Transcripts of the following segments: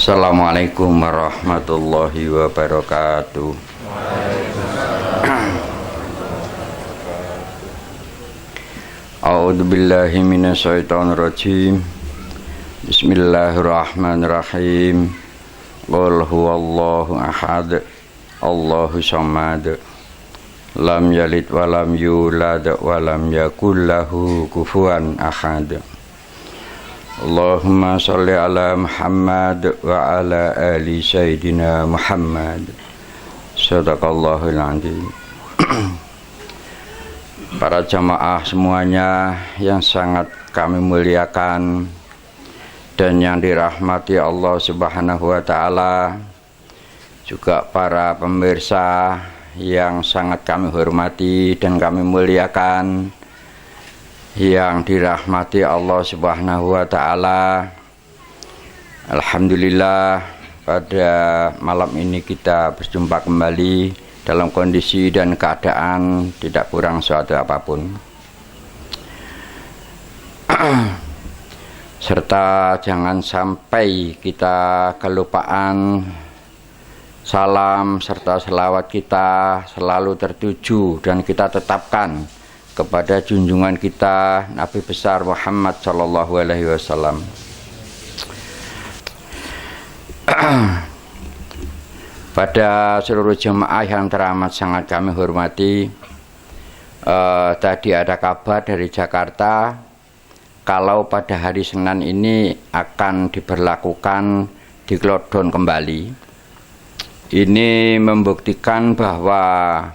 Assalamualaikum warahmatullahi wabarakatuh. A'udzu billahi minasyaitonir rajim. Bismillahirrahmanirrahim. Qul huwallahu ahad. Allahu samad. Lam yalid wa lam yulad wa lam yakul lahu kufuwan ahad. Allahumma sholli ala Muhammad wa ala ali sayyidina Muhammad. Shadaqallahul azim. Para jamaah semuanya yang sangat kami muliakan dan yang dirahmati Allah Subhanahu wa taala, juga para pemirsa yang sangat kami hormati dan kami muliakan, yang dirahmati Allah Subhanahu wa taala. Alhamdulillah, pada malam ini kita berjumpa kembali dalam kondisi dan keadaan tidak kurang suatu apapun. Serta jangan sampai kita kelupaan salam serta selawat kita selalu tertuju dan kita tetapkan kepada junjungan kita Nabi besar Muhammad sallallahu alaihi wasallam. Pada seluruh jemaah yang teramat sangat kami hormati, tadi ada kabar dari Jakarta kalau pada hari Senin ini akan diberlakukan lockdown kembali. Ini membuktikan bahwa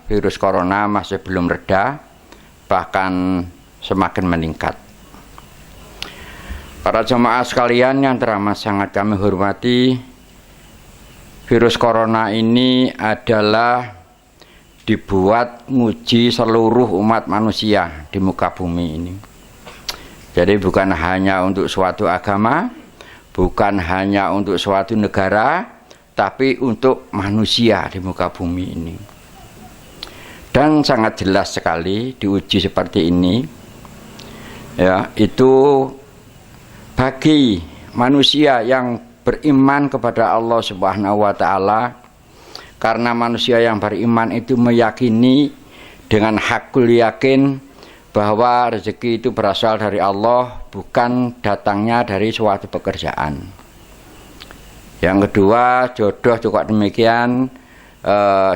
virus corona masih belum reda, bahkan semakin meningkat. Para jemaah sekalian yang teramat sangat kami hormati, virus corona ini adalah dibuat nguji seluruh umat manusia di muka bumi ini. Jadi bukan hanya untuk suatu agama, bukan hanya untuk suatu negara, tapi untuk manusia di muka bumi ini. Dan sangat jelas sekali diuji seperti ini, ya, itu bagi manusia yang beriman kepada Allah Subhanahu wa taala, karena manusia yang beriman itu meyakini dengan hakul yakin bahwa rezeki itu berasal dari Allah, bukan datangnya dari suatu pekerjaan. Yang kedua, jodoh juga demikian.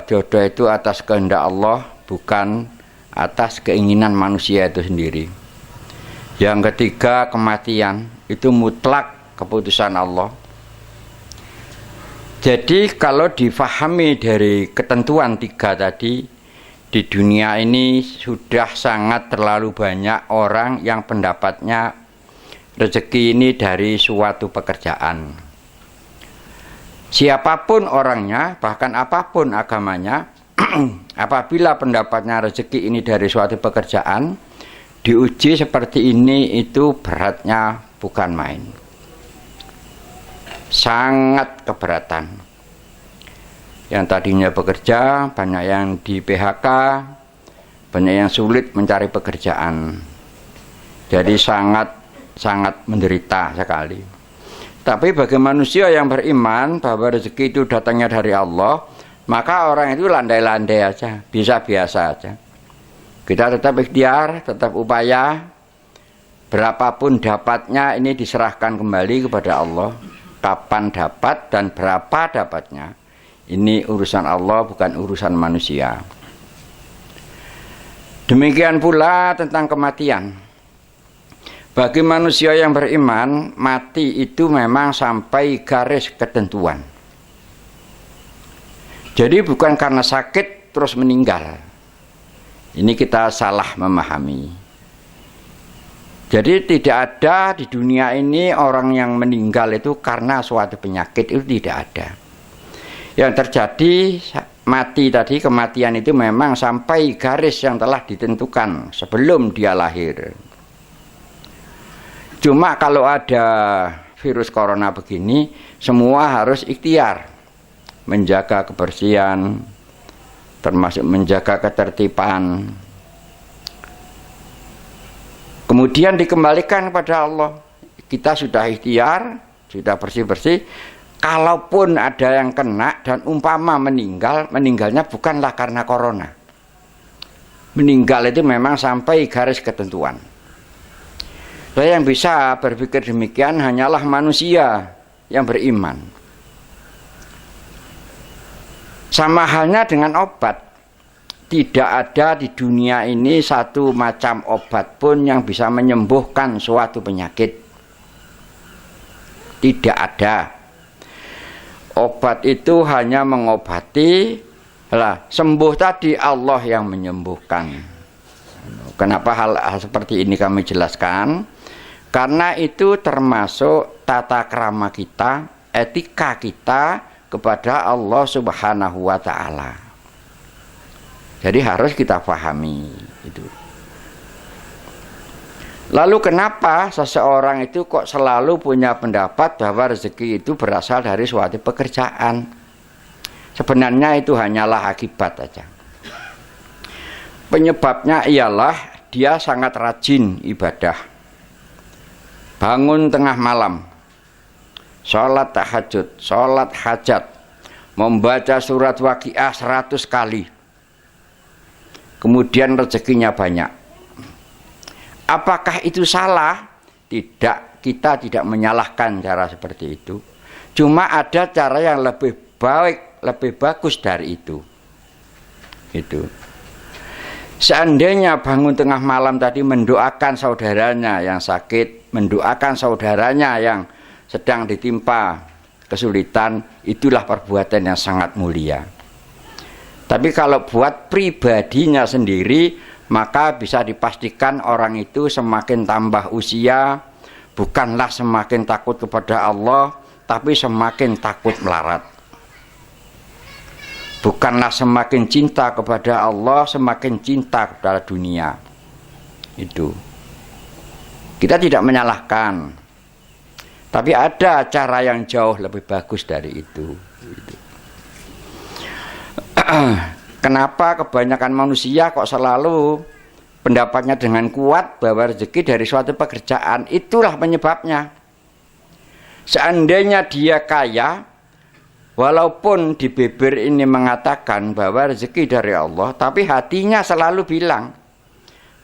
Jodoh itu atas kehendak Allah, bukan atas keinginan manusia itu sendiri. Yang ketiga, kematian itu mutlak keputusan Allah. Jadi kalau difahami dari ketentuan tiga tadi, di dunia ini sudah sangat terlalu banyak orang yang pendapatnya rezeki ini dari suatu pekerjaan. Siapapun orangnya, bahkan apapun agamanya, apabila pendapatnya rezeki ini dari suatu pekerjaan, diuji seperti ini itu beratnya bukan main. Sangat keberatan. Yang tadinya bekerja, banyak yang di PHK, banyak yang sulit mencari pekerjaan. Jadi sangat menderita sekali. Tapi bagi manusia yang beriman bahwa rezeki itu datangnya dari Allah, maka orang itu landai-landai aja, bisa biasa aja. Kita tetap ikhtiar, tetap upaya, berapapun dapatnya ini diserahkan kembali kepada Allah. Kapan dapat dan berapa dapatnya, ini urusan Allah, bukan urusan manusia. Demikian pula tentang kematian. Bagi manusia yang beriman, mati itu memang sampai garis ketentuan. Jadi bukan karena sakit terus meninggal. Ini kita salah memahami. Jadi tidak ada di dunia ini orang yang meninggal itu karena suatu penyakit, itu tidak ada. Yang terjadi mati tadi, kematian itu memang sampai garis yang telah ditentukan sebelum dia lahir. Cuma kalau ada virus corona begini, semua harus ikhtiar menjaga kebersihan, termasuk menjaga ketertiban. Kemudian dikembalikan kepada Allah. Kita sudah ikhtiar, sudah bersih-bersih, kalaupun ada yang kena dan umpama meninggal, meninggalnya bukanlah karena corona. Meninggal itu memang sampai garis ketentuan. Saya yang bisa berpikir demikian hanyalah manusia yang beriman. Sama halnya dengan obat. Tidak ada di dunia ini satu macam obat pun yang bisa menyembuhkan suatu penyakit. Tidak ada. Obat itu hanya mengobati. Lah, sembuh tadi Allah yang menyembuhkan. Kenapa hal seperti ini kami jelaskan? Karena itu termasuk tata krama kita, etika kita kepada Allah Subhanahu wa Ta'ala. Jadi harus kita pahami itu. Lalu kenapa seseorang itu kok selalu punya pendapat bahwa rezeki itu berasal dari suatu pekerjaan? Sebenarnya itu hanyalah akibat saja. Penyebabnya ialah dia sangat rajin ibadah. Bangun tengah malam, sholat tahajud, sholat hajat, membaca surat Waqiah 100 kali. Kemudian rezekinya banyak. Apakah itu salah? Tidak, kita tidak menyalahkan cara seperti itu. Cuma ada cara yang lebih baik, lebih bagus dari itu. Itu. Seandainya bangun tengah malam tadi mendoakan saudaranya yang sakit, mendoakan saudaranya yang sedang ditimpa kesulitan, itulah perbuatan yang sangat mulia. Tapi kalau buat pribadinya sendiri, maka bisa dipastikan orang itu semakin tambah usia, bukanlah semakin takut kepada Allah, tapi semakin takut melarat. Bukanlah semakin cinta kepada Allah, semakin cinta kepada dunia. Itu. Kita tidak menyalahkan. Tapi ada cara yang jauh lebih bagus dari itu. Kenapa kebanyakan manusia kok selalu pendapatnya dengan kuat bahwa rezeki dari suatu pekerjaan? Itulah penyebabnya. Seandainya dia kaya, walaupun di bibir ini mengatakan bahwa rezeki dari Allah, tapi hatinya selalu bilang,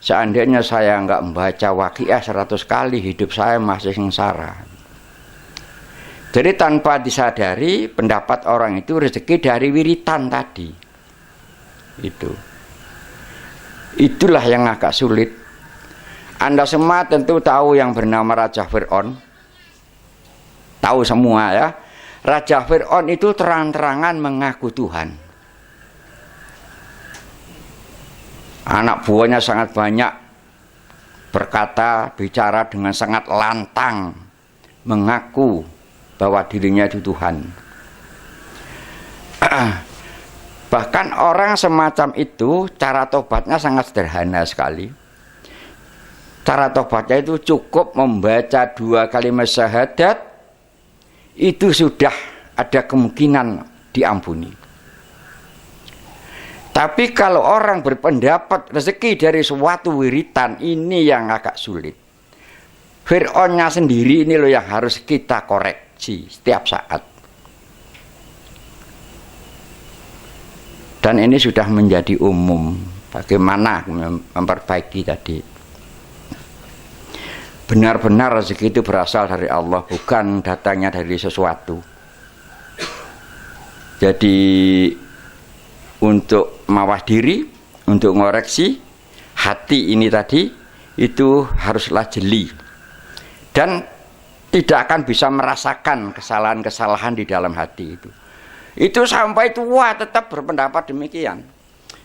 seandainya saya enggak membaca Waqiah 100 kali, hidup saya masih sengsara. Jadi tanpa disadari, pendapat orang itu rezeki dari wiritan tadi. Itulah yang agak sulit. Anda semua tentu tahu yang bernama Raja Fir'aun. Tahu semua ya. Raja Fir'aun itu terang-terangan mengaku Tuhan. Anak buahnya sangat banyak, berkata, bicara dengan sangat lantang, mengaku bahwa dirinya itu Tuhan. Bahkan orang semacam itu, cara tobatnya sangat sederhana sekali. Cara tobatnya itu cukup membaca 2 kalimat syahadat, itu sudah ada kemungkinan diampuni. Tapi kalau orang berpendapat rezeki dari suatu wiritan, ini yang agak sulit. Fir'aunnya sendiri ini loh yang harus kita koreksi setiap saat. Dan ini sudah menjadi umum. Bagaimana memperbaiki tadi? Benar-benar rezeki itu berasal dari Allah, bukan datangnya dari sesuatu. Jadi untuk mawas diri, untuk ngoreksi hati ini tadi, itu haruslah jeli. Dan tidak akan bisa merasakan kesalahan-kesalahan di dalam hati itu. Itu sampai tua tetap berpendapat demikian.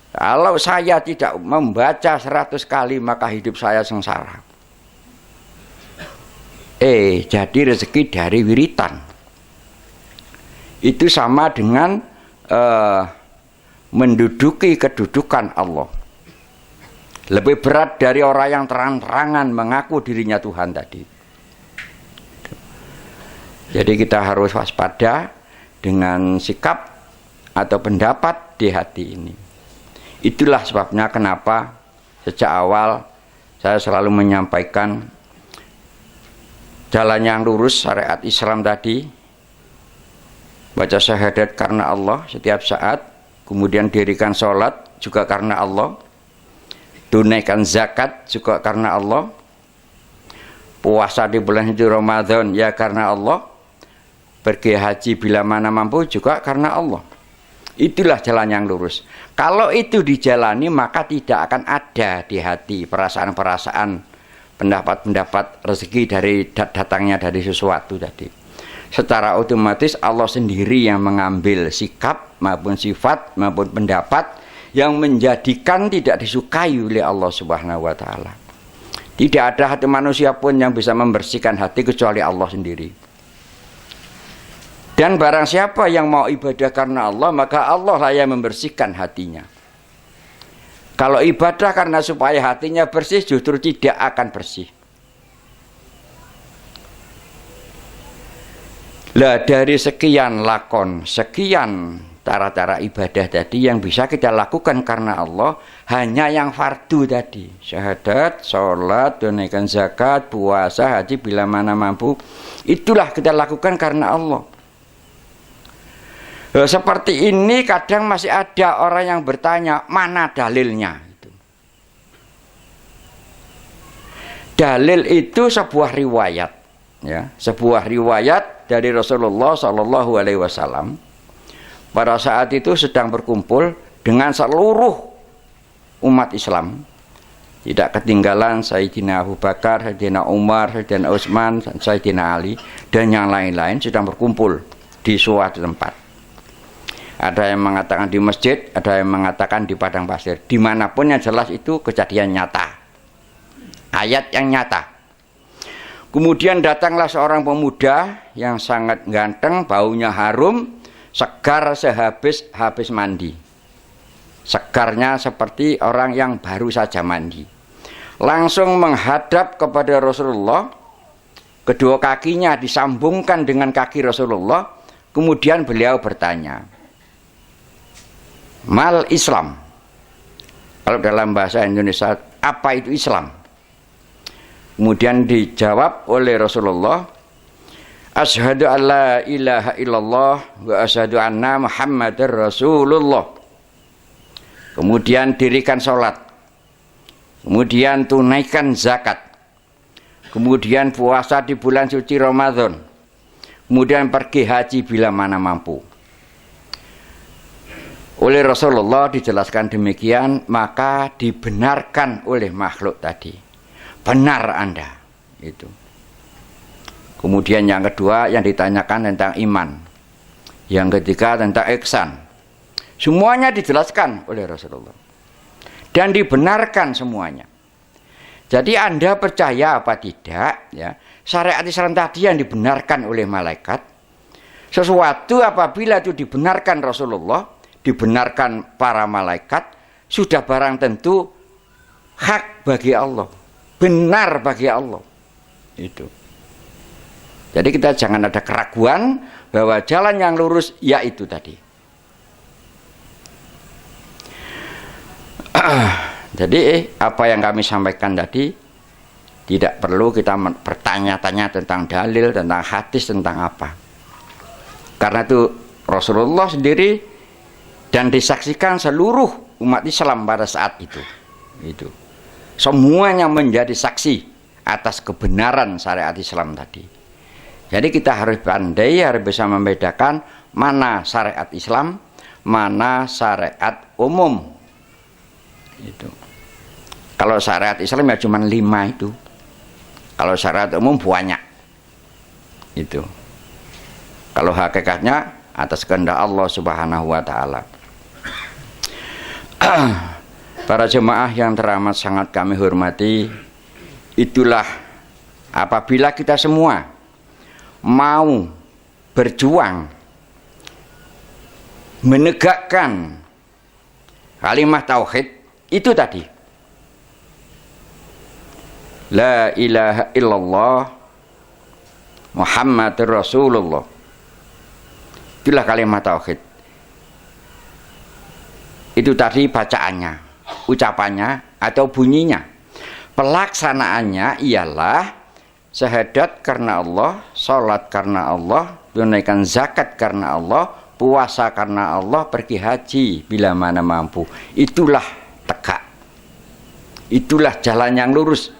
Kalau saya tidak membaca 100 kali, maka hidup saya sengsara. Jadi rezeki dari wiritan. Itu sama dengan menduduki kedudukan Allah. Lebih berat dari orang yang terang-terangan mengaku dirinya Tuhan tadi. Jadi kita harus waspada dengan sikap atau pendapat di hati ini. Itulah sebabnya kenapa sejak awal saya selalu menyampaikan jalan yang lurus syariat Islam tadi baca syahadat karena Allah setiap saat, kemudian dirikan sholat juga karena Allah, tunaikan zakat juga karena Allah, puasa di bulan suci Ramadan ya karena Allah, pergi haji bila mana mampu juga karena Allah. Itulah jalan yang lurus. Kalau itu dijalani, maka tidak akan ada di hati perasaan-perasaan, pendapat-pendapat rezeki dari datangnya dari sesuatu tadi. Secara otomatis Allah sendiri yang mengambil sikap maupun sifat maupun pendapat yang menjadikan tidak disukai oleh Allah Subhanahu wa taala. Tidak ada hati manusia pun yang bisa membersihkan hati kecuali Allah sendiri. Dan barang siapa yang mau ibadah karena Allah, maka Allah lah yang membersihkan hatinya. Kalau ibadah karena supaya hatinya bersih, justru tidak akan bersih. Lah dari sekian lakon, sekian cara-cara ibadah tadi yang bisa kita lakukan karena Allah, hanya yang fardu tadi, syahadat, sholat, tunaikan zakat, puasa, haji bila mana mampu, itulah kita lakukan karena Allah. Seperti ini kadang masih ada orang yang bertanya, mana dalilnya? Dalil itu sebuah riwayat, ya, sebuah riwayat dari Rasulullah SAW. Pada saat itu sedang berkumpul dengan seluruh umat Islam, tidak ketinggalan Sayyidina Abu Bakar, Sayyidina Umar, Sayyidina Utsman, Sayyidina Ali, dan yang lain-lain sedang berkumpul di suatu tempat. Ada yang mengatakan di masjid, ada yang mengatakan di padang pasir. Dimanapun yang jelas itu kejadian nyata, ayat yang nyata. Kemudian datanglah seorang pemuda yang sangat ganteng, baunya harum, segar sehabis mandi. Segarnya seperti orang yang baru saja mandi. Langsung menghadap kepada Rasulullah, kedua kakinya disambungkan dengan kaki Rasulullah. Kemudian beliau bertanya, mal Islam. Kalau dalam bahasa Indonesia, apa itu Islam? Kemudian dijawab oleh Rasulullah, asyhadu an la ilaha illallah wa asyhadu anna Muhammadar Rasulullah. Kemudian dirikan sholat, kemudian tunaikan zakat, kemudian puasa di bulan suci Ramadan, kemudian pergi haji bila mana mampu. Oleh Rasulullah dijelaskan demikian, maka dibenarkan oleh makhluk tadi. Benar Anda itu. Kemudian yang kedua yang ditanyakan tentang iman, yang ketiga tentang ihsan. Semuanya dijelaskan oleh Rasulullah dan dibenarkan semuanya. Jadi Anda percaya apa tidak, ya, syariat Islam tadi yang dibenarkan oleh malaikat, sesuatu apabila itu dibenarkan Rasulullah, dibenarkan para malaikat, sudah barang tentu hak bagi Allah, benar bagi Allah. Itu. Jadi kita jangan ada keraguan bahwa jalan yang lurus yaitu tadi. Jadi apa yang kami sampaikan tadi tidak perlu kita bertanya-tanya tentang dalil, tentang hadis, tentang apa. Karena itu Rasulullah sendiri dan disaksikan seluruh umat Islam pada saat itu. Semuanya menjadi saksi atas kebenaran syariat Islam tadi. Jadi kita harus pandai, harus bisa membedakan mana syariat Islam, mana syariat umum. Itu. Kalau syariat Islam ya cuma 5 itu. Kalau syariat umum banyak. Itu. Kalau hakikatnya atas kehendak Allah Subhanahu wa taala. Para jemaah yang teramat sangat kami hormati, itulah apabila kita semua mau berjuang menegakkan kalimat tauhid itu tadi, la ilaha illallah Muhammadur Rasulullah, itulah kalimat tauhid. Itu tadi bacaannya, ucapannya atau bunyinya. Pelaksanaannya ialah syahadat karena Allah, sholat karena Allah, tunaikan zakat karena Allah, puasa karena Allah, pergi haji bila mana mampu. Itulah tegak, itulah jalan yang lurus.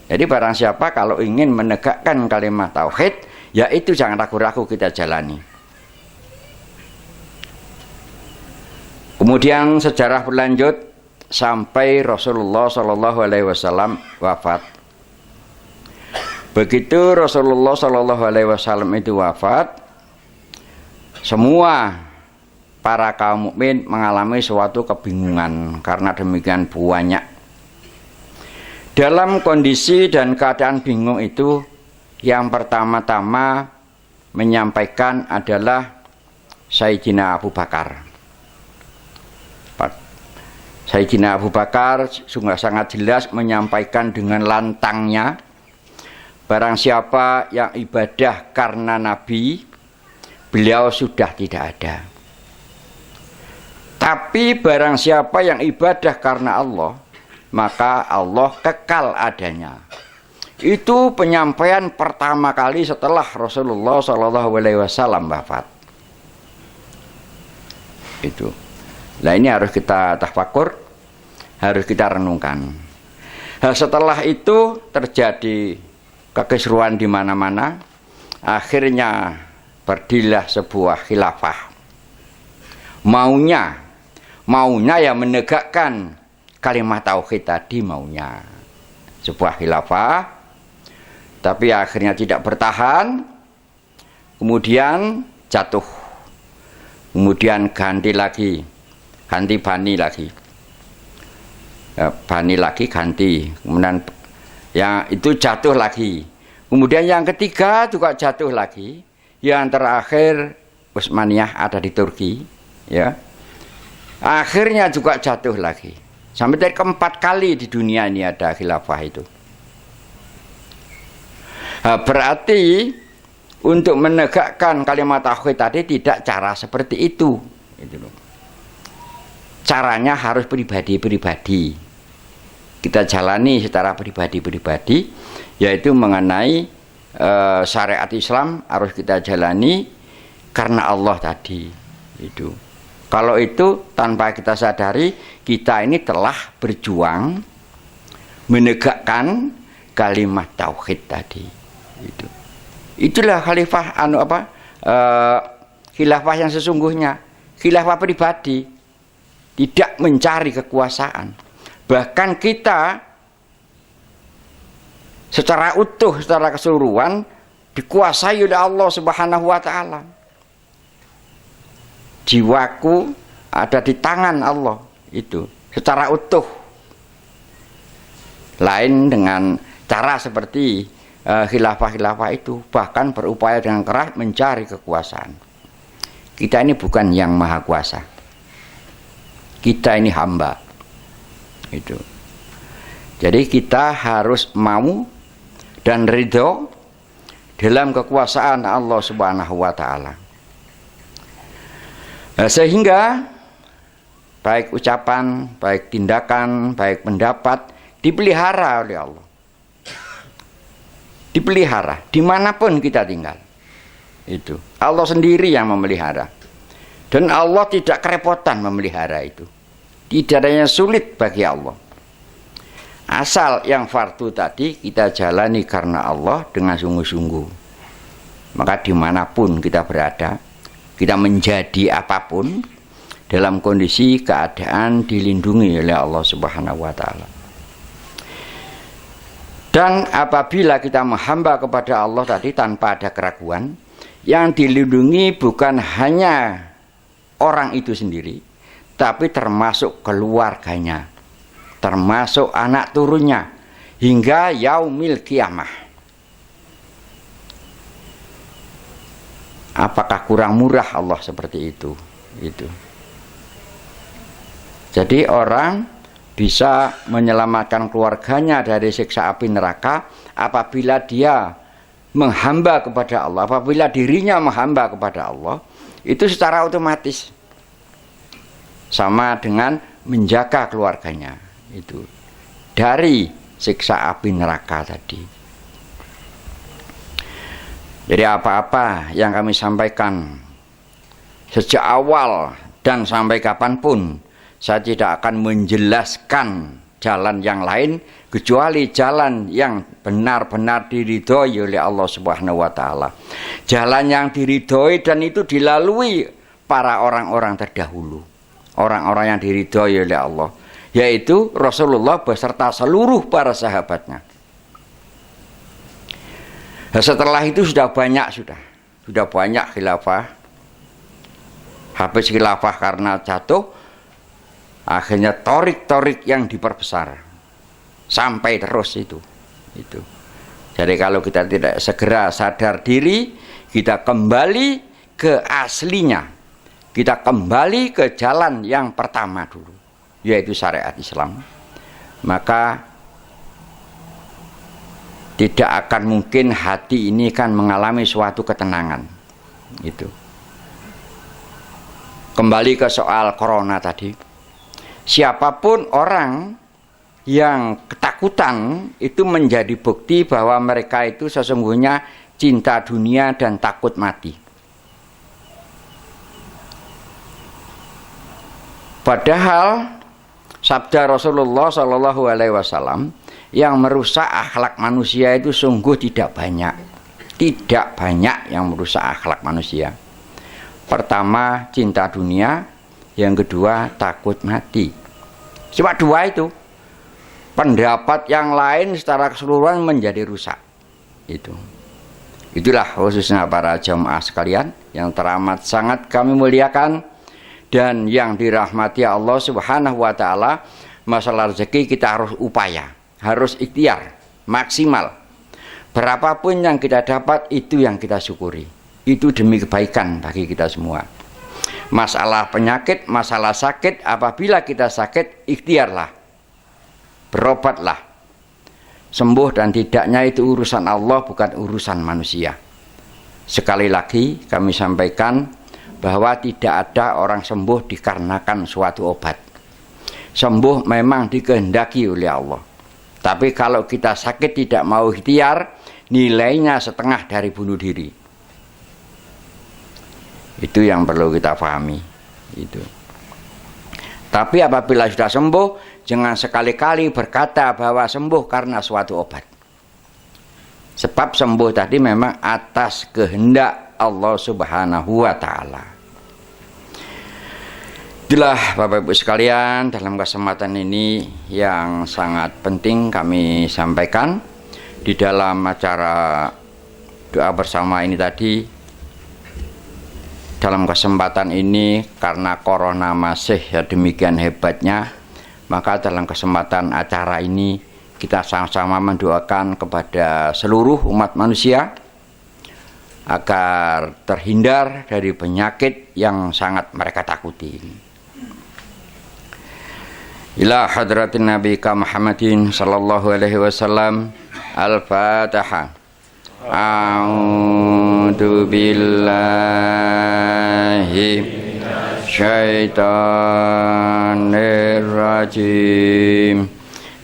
Jadi barang siapa kalau ingin menegakkan kalimat tauhid, ya itu jangan ragu-ragu kita jalani. Kemudian sejarah berlanjut sampai Rasulullah SAW wafat. Begitu Rasulullah SAW itu wafat, semua para kaum mukmin mengalami suatu kebingungan karena demikian banyak. Dalam kondisi dan keadaan bingung itu, yang pertama-tama menyampaikan adalah Sayyidina Abu Bakar. Sayyidina Abu Bakar sungguh sangat jelas menyampaikan dengan lantangnya, barang siapa yang ibadah karena Nabi, beliau sudah tidak ada. Tapi barang siapa yang ibadah karena Allah, maka Allah kekal adanya. Itu penyampaian pertama kali setelah Rasulullah SAW wafat. Itu. Nah ini harus kita tafakur, harus kita renungkan. Nah, setelah itu terjadi kekisruan di mana-mana. Akhirnya berdirilah sebuah khilafah. Maunya ya menegakkan kalimat tauhid tadi, maunya sebuah khilafah, tapi akhirnya tidak bertahan, kemudian jatuh, kemudian ganti bani lagi, kemudian yang itu jatuh lagi, kemudian yang ketiga juga jatuh lagi, yang terakhir Utsmaniyah ada di Turki, ya, akhirnya juga jatuh lagi. Sampai dari keempat kali di dunia ini ada khilafah itu. Berarti untuk menegakkan kalimat tauhid tadi tidak cara seperti itu. Caranya harus pribadi-pribadi. Kita jalani secara pribadi-pribadi, yaitu mengenai syariat Islam harus kita jalani karena Allah tadi. Itu. Kalau itu tanpa kita sadari, kita ini telah berjuang menegakkan kalimat tauhid tadi. Itulah khalifah khilafah yang sesungguhnya, khilafah pribadi, tidak mencari kekuasaan. Bahkan kita secara utuh, secara keseluruhan dikuasai oleh Allah Subhanahu wa Ta'ala. Jiwaku ada di tangan Allah, itu secara utuh. Lain dengan cara seperti khilafah-khilafah itu, bahkan berupaya dengan keras mencari kekuasaan. Kita ini bukan yang maha kuasa, kita ini hamba. Itu. Jadi kita harus mau dan ridho dalam kekuasaan Allah Subhanahu wa Ta'ala. Sehingga baik ucapan, baik tindakan, baik pendapat dipelihara oleh Allah. Dipelihara dimanapun kita tinggal. Itu Allah sendiri yang memelihara. Dan Allah tidak kerepotan memelihara itu. Tidak ada yang sulit bagi Allah. Asal yang fardu tadi kita jalani karena Allah dengan sungguh-sungguh. Maka dimanapun kita berada, kita menjadi apapun, dalam kondisi keadaan dilindungi oleh Allah Subhanahu wa Ta'ala. Dan apabila kita menghamba kepada Allah tadi tanpa ada keraguan, yang dilindungi bukan hanya orang itu sendiri, tapi termasuk keluarganya, termasuk anak turunnya, hingga yaumil kiamah. Apakah kurang murah Allah seperti itu? Jadi orang bisa menyelamatkan keluarganya dari siksa api neraka apabila dia menghamba kepada Allah, apabila dirinya menghamba kepada Allah, itu secara otomatis sama dengan menjaga keluarganya itu dari siksa api neraka tadi. Jadi apa-apa yang kami sampaikan sejak awal dan sampai kapanpun, saya tidak akan menjelaskan jalan yang lain kecuali jalan yang benar-benar diridhoi oleh Allah Subhanahu wa taala. Jalan yang diridhoi dan itu dilalui para orang-orang terdahulu. Orang-orang yang diridhoi oleh Allah, yaitu Rasulullah beserta seluruh para sahabatnya. Nah, setelah itu sudah banyak khilafah. Habis khilafah karena jatuh, akhirnya torik-torik yang diperbesar sampai terus itu. Jadi kalau kita tidak segera sadar diri, kita kembali ke aslinya, kita kembali ke jalan yang pertama dulu, yaitu syariat Islam, maka tidak akan mungkin hati ini kan mengalami suatu ketenangan. Kembali ke soal corona tadi, siapapun orang yang ketakutan itu menjadi bukti bahwa mereka itu sesungguhnya cinta dunia dan takut mati. Padahal sabda Rasulullah SAW, yang merusak akhlak manusia itu sungguh tidak banyak yang merusak akhlak manusia. Pertama cinta dunia, yang kedua takut mati. Cuma dua itu. Pendapat yang lain secara keseluruhan menjadi rusak. Itulah khususnya para jamaah sekalian yang teramat sangat kami muliakan dan yang dirahmati Allah Subhanahu wa taala. Masalah rezeki kita harus upaya, harus ikhtiar maksimal. Berapapun yang kita dapat, itu yang kita syukuri. Itu demi kebaikan bagi kita semua. Masalah penyakit, masalah sakit, apabila kita sakit, ikhtiarlah, berobatlah. Sembuh dan tidaknya itu urusan Allah, bukan urusan manusia. Sekali lagi kami sampaikan bahwa tidak ada orang sembuh dikarenakan suatu obat. Sembuh memang dikehendaki oleh Allah. Tapi kalau kita sakit tidak mau ikhtiar, nilainya setengah dari bunuh diri. Itu yang perlu kita pahami. Tapi apabila sudah sembuh, jangan sekali-kali berkata bahwa sembuh karena suatu obat. Sebab sembuh tadi memang atas kehendak Allah Subhanahu wa taala. Itulah Bapak Ibu sekalian, dalam kesempatan ini yang sangat penting kami sampaikan di dalam acara doa bersama ini tadi. Dalam kesempatan ini karena corona masih demikian hebatnya, maka dalam kesempatan acara ini kita sama-sama mendoakan kepada seluruh umat manusia agar terhindar dari penyakit yang sangat mereka takuti ini. Ila hadratin Nabi Muhammadin sallallahu alaihi wasallam. Al-Fatihah. A'udzu billahi syaitonir rajim.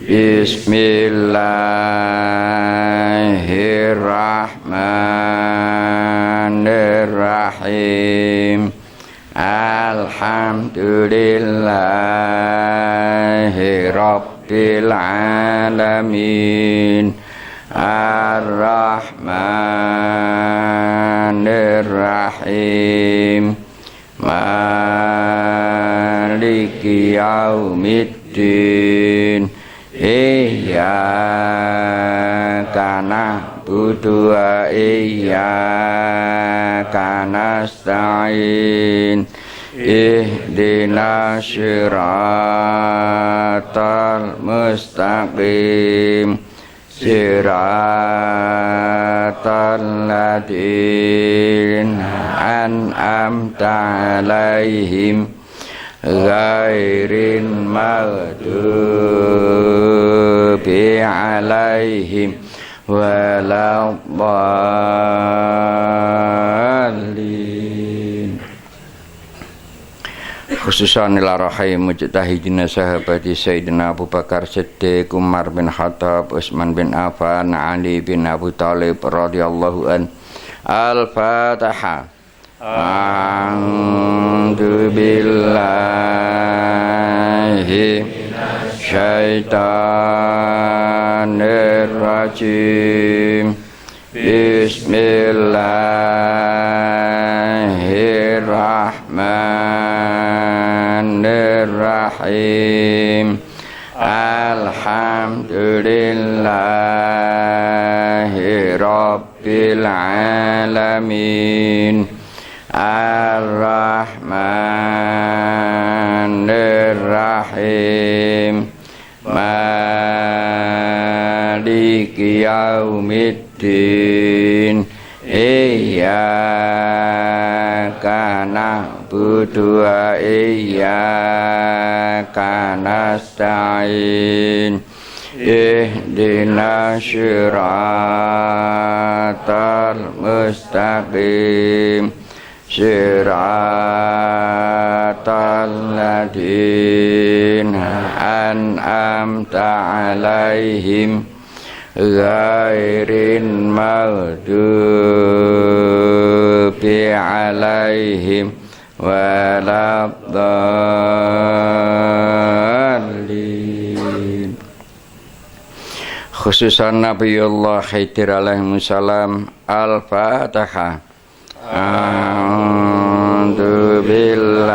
Bismillahirrahmanirrahim. Alhamdulillahi rabbil alamin. Ar-Rahmanir-Rahim. Maliki yaumiddin. Iyyaka na'budu wa iyyaka nasta'in. Ihdinas siratal mustaqim. Siratal ladzina an'amta 'alaihim ghairil maghdubi 'alaihim waladdallin. Khususan ila rahim mujtahidina sahabati Sayyidina Abu Bakar Siddiq, Umar bin Khattab, Utsman bin Affan, Ali bin Abi Thalib radhiyallahu an, Al-Fatihah. A'udzu billahi syaitanir rajim. Bismillahirrahmanirrahim. Alhamdulillahi rabbil alamin. Ar-Rahmanir-Rahim. Maliki yaumiddin. Iyyaka na'budu wa iyyaka nasta'in. Ihdinas siratal mustaqim. Siratal ladzina an'amta 'alaihim ghairin maghdubi 'alaihim waladdallin. Khususan Nabiullah Khidir alaihi salam. Al-Fatihah. A'udzu billahi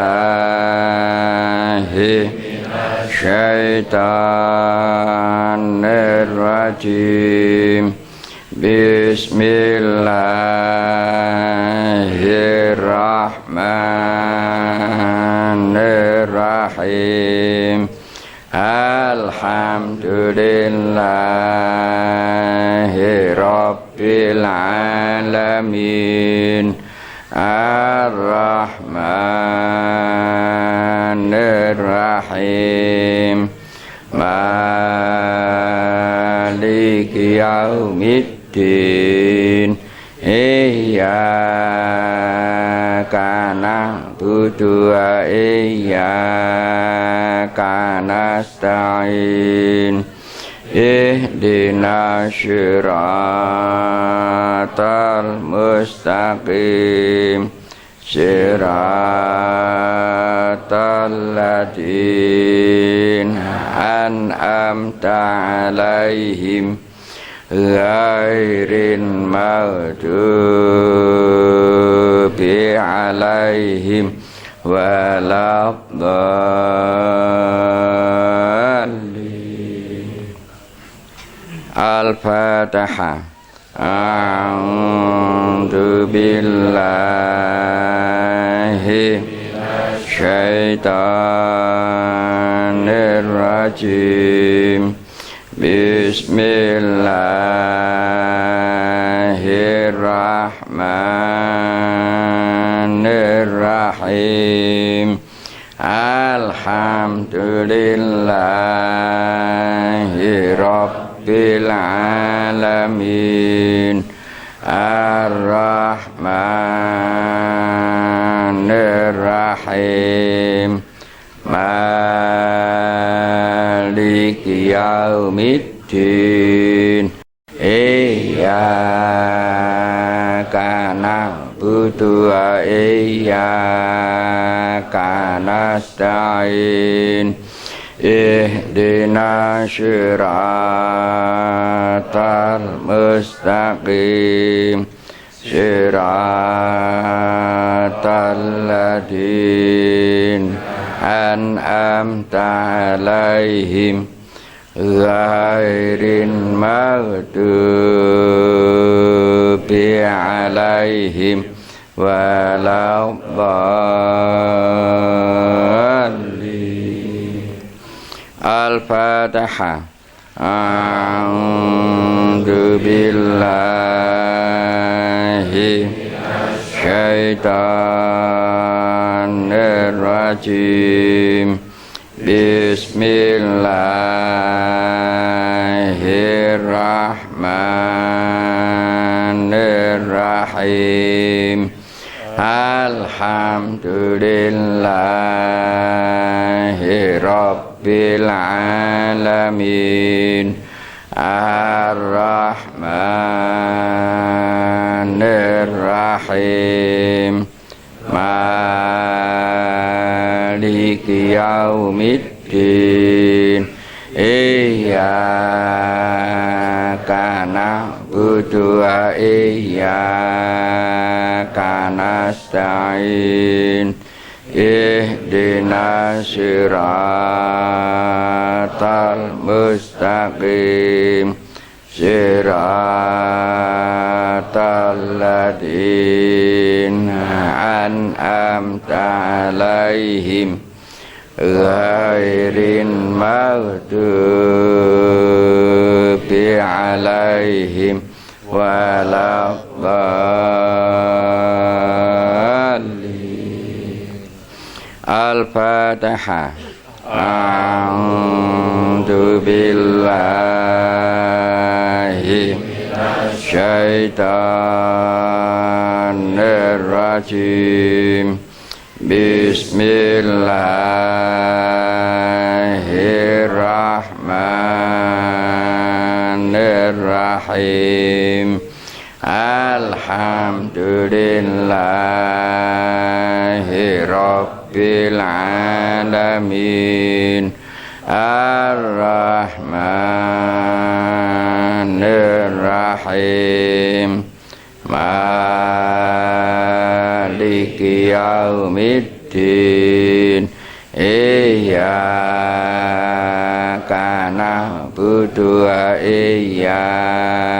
syaitanir rajim. Bismillahirrahmanirrahim. Alhamdulillahi rabbil alamin. Ar-Rahmanir-Rahim. Maliki yaumiddin. Iyyaka na'budu wa iyyaka nasta'in. Ihdinas siratal mustaqim. Siratal ladzina an'amta 'alaihim ghairin maghdubi 'alaihim waladdallin. Al-Fatihah. A'udzu billahi syaitanir rajim. Bismillahirrahmanirrahim. Alhamdulillahi rabbil alamin. Ar-Rahmanir-Rahim. Maliki yaumiddin. Iyyaka na'budu wa iyyaka nasta'in. Ihdinas siratal mustaqim. Siratal ladzina an'amta 'alaihim ghairin maghdubi 'alaihim waladdallin. Al-Fatihah. A'udzu billahi syaitanir rajim. Bismillahirrahmanirrahim. Alhamdulillahi rabbil alamin. Ar-Rahmanir yaumiddin. Iyyaka na'budu wa iyyaka nasta'in. Ihdinas siratal mustaqim. Siratal ladzina an'amta 'alaihim ghairin maghdubi 'alaihim waladdallin. Al-Fatihah. A'udzu billahi minasyaitonir rajim. Bismillahirrahmanirrahim. Alhamdulillahi rabbil alamin. Ar-Rahmanir-Rahim. Maliki yaumiddin. Iyyaka na'budu wa iyyaka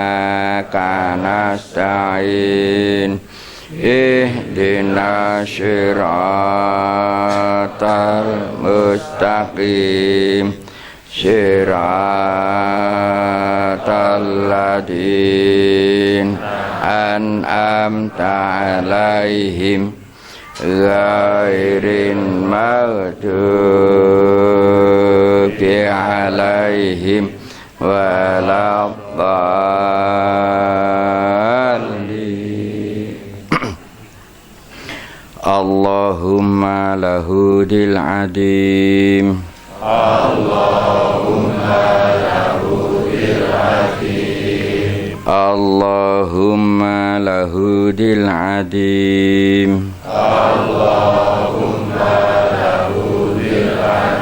nasta'in. Ihdinas siratal mustaqim. Siratal ladzina an'amta 'alaihim ghairin maghdubi 'alaihim waladdallin. Allahumma lahudil adim. Allahumma lahudil adim. Allahumma lahudil adim. Allahumma lahudil adim.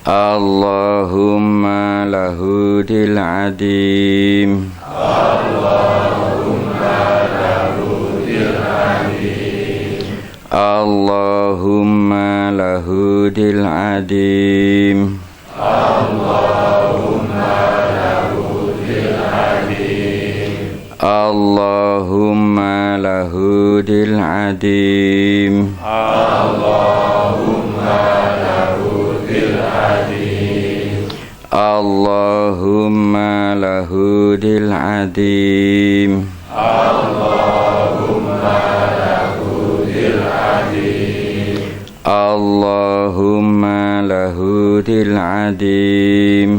Allahumma lahudil adim. Allahumma lahudil adim. Allahumma lahudil adim. Allahumma lahudil adim. Allahumma lahudil adim. Allahumma lahudil adim. Allahumma lahudil adim. Allahumma lahudil adim. Allahumma lahudil adim. Allahumma lahudil adim.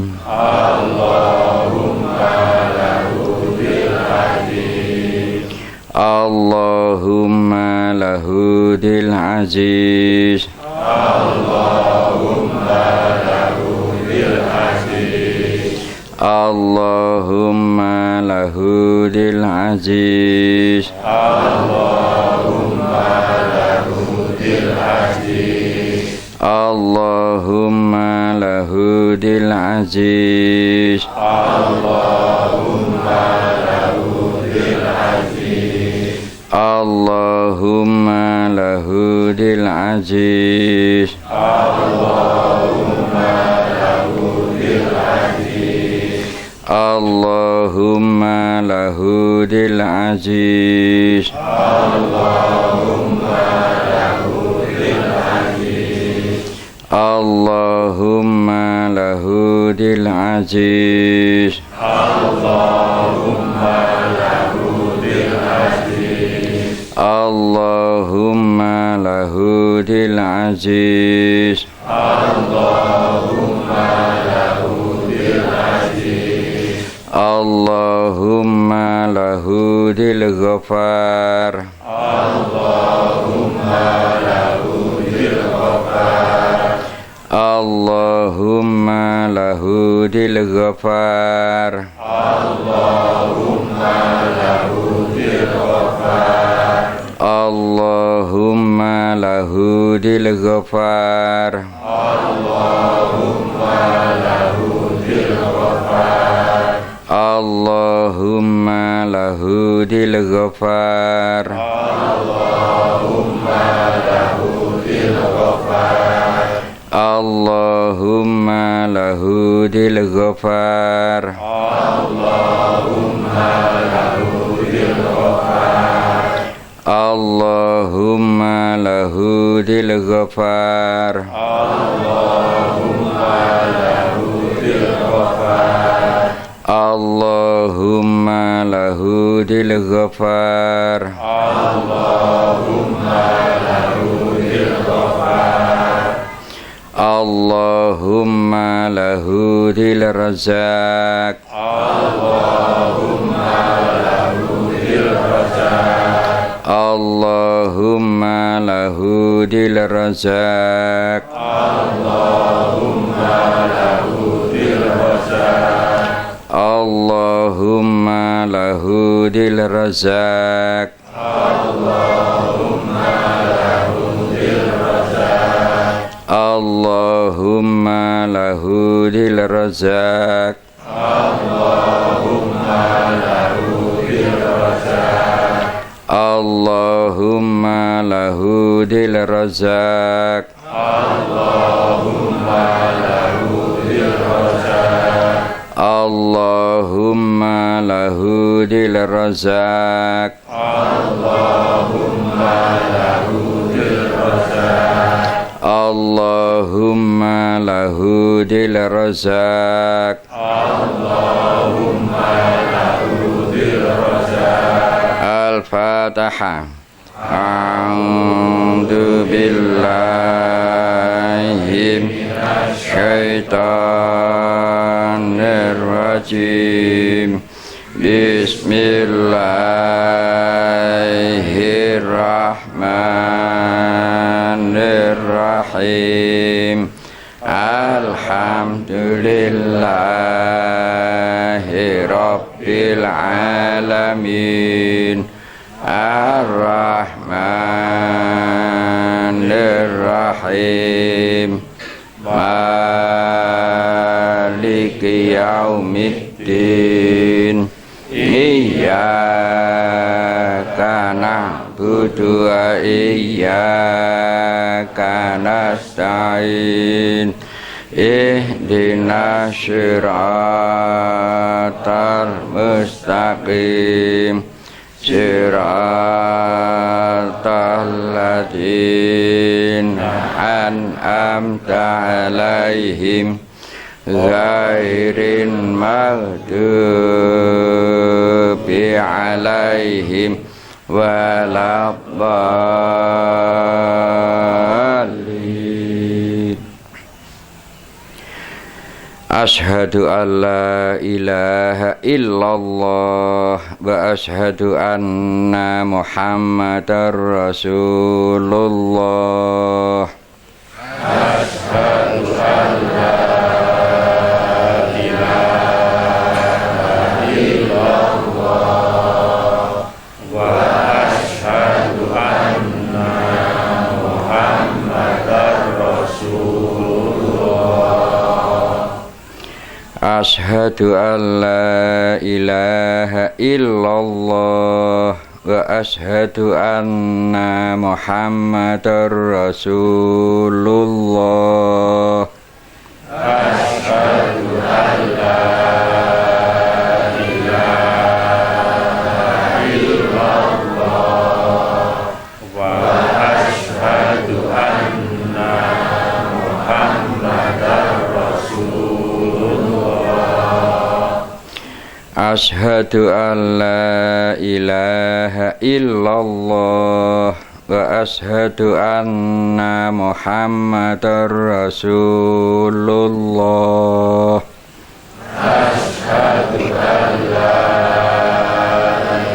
Allahumma lahudil aziz. Allahumma lahudil aziz. Allahumma lahudil aziz. Allahumma lahudil aziz. Allahumma lahudil aziz. Allahumma lahudil aziz. Allahumma lahudil aziz. Allahumma lahudil aziz. Allahumma lahudil aziz. Allahumma lahudil aziz. Allahumma lahudil aziz. Allahumma lahudil aziz. Allahumma lahudil aziz. Allahumma lahudil aziz. Allahumma lahudil ghafar. Allahumma lahudil ghafar. Allahumma lahudil ghafar. Allahumma lahudil ghafar. Allahumma lahudil dil ghafar Allahumma lahu dil ghafar Allahumma lahu dil ghafar Allahumma lahu dil ghafar Allahumma lahu dil ghafar Allahumma lahu dil razak Allahumma lahu dil razak Allahumma lahu dil razak Allahumma lahu dil razak Allahumma lahu dil razak Allahumma lahu dil razak Allahumma lahu dil razak Al-Fatihah. A'udzu billahi minasyaitonir rajim. Bismillahirrahmanirrahim. Alhamdulillahi rabbil alamin. Ar-Rahmanir-Rahim. Maliki yaumiddin. Iyyaka na'budu wa iyyaka nasta'in. Ihdinas siratal mustaqim. Siratal ladzina an'amta 'alaihim ghairil maghdubi 'alaihim waladdallin. Ashhadu an la ilaha illallah wa ashhadu anna Muhammadar Rasulullah. Ashhadu an la ilaha illallah wa ashhadu anna Muhammadar Rasulullah. Ashhadu an la ilaha illallah wa ashhadu anna Muhammadar Rasulullah. Ashhadu an la ilaha illallah wa ashhadu anna Muhammadar Ashhadu an la ilaha illallah wa ashhadu anna Muhammadar Rasulullah. Ashhadu an la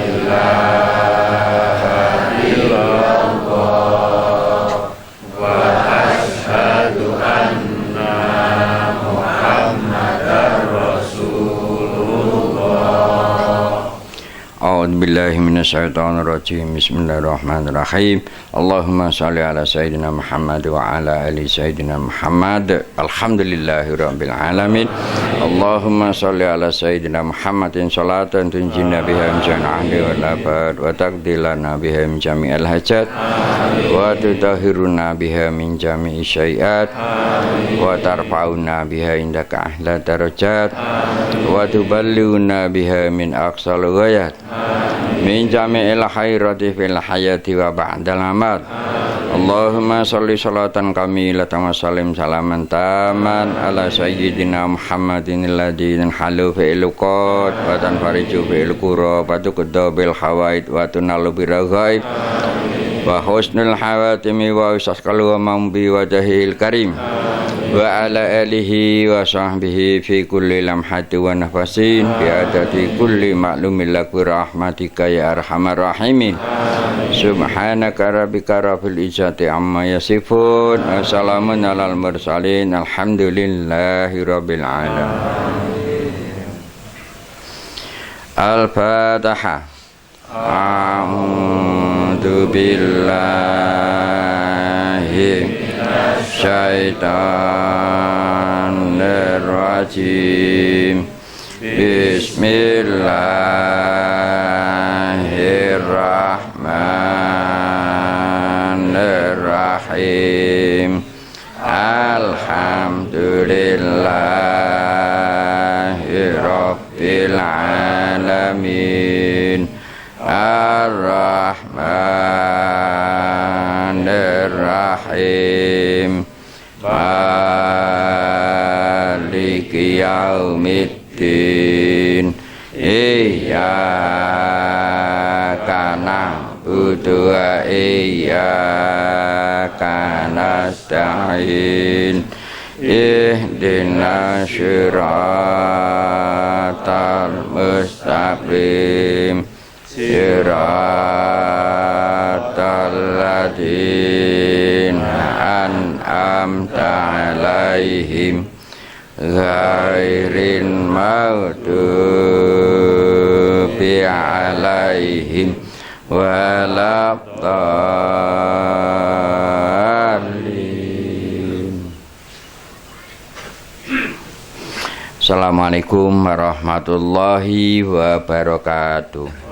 ilaha illallah wa ashhadu anna Muhammadar Rasulullah. A'udzu billahi minasyaitonir rajim. Bismillahirrahmanirrahim. Allahumma shalli ala sayyidina Muhammad wa ala ali sayyidina Muhammad. Alhamdulillahirabbil alamin. Allahumma shalli ala sayyidina Muhammadin sholatan tunjina biha min ahli wal abad wa taqdilana biha min jami'il hajat wa tutahhiruna biha min jami'i syai'at wa tarfa'una biha indaka ahla darajat wa tuballighuna biha min aqsal ghayat min jami'il khairati fil hayati wa ba'dal amat. Allahumma sholli sholatan kamilatan wa sallim salaman taman ala sayyidina Muhammadin alladzi halu fi'il qad wa tanfariju fi'il qura wa tuqda bil hawaid wa tunalu bir ghaib wa husnul hawatimi wa usaskalu wa mambi wajhil karim wa ala alihi wa sahbihi fi kulli lamhati wa nafasin bi adati kulli ma'lumin lak rahmatika ya arhamar rahimin. Subhanaka rabbika rabbil izzati amma yasifun wa salamun alal mursalin alhamdulillahi rabbil alamin. Al-Fatihah. A'udzu billahi syaitanir rajim. Bismillahirrahmanirrahim. Alhamdulillahi rabbil alamin. Ar-Rahmanir-Rahim. Maliki yaumiddin. Iyyaka na'budu wa iyyaka nasta'in. Ihdinas siratal mustaqim. Siratal ladzina an'amta 'alaihim ghairil maghdubi 'alaihim waladdallin. Assalamualaikum warahmatullahi wabarakatuh.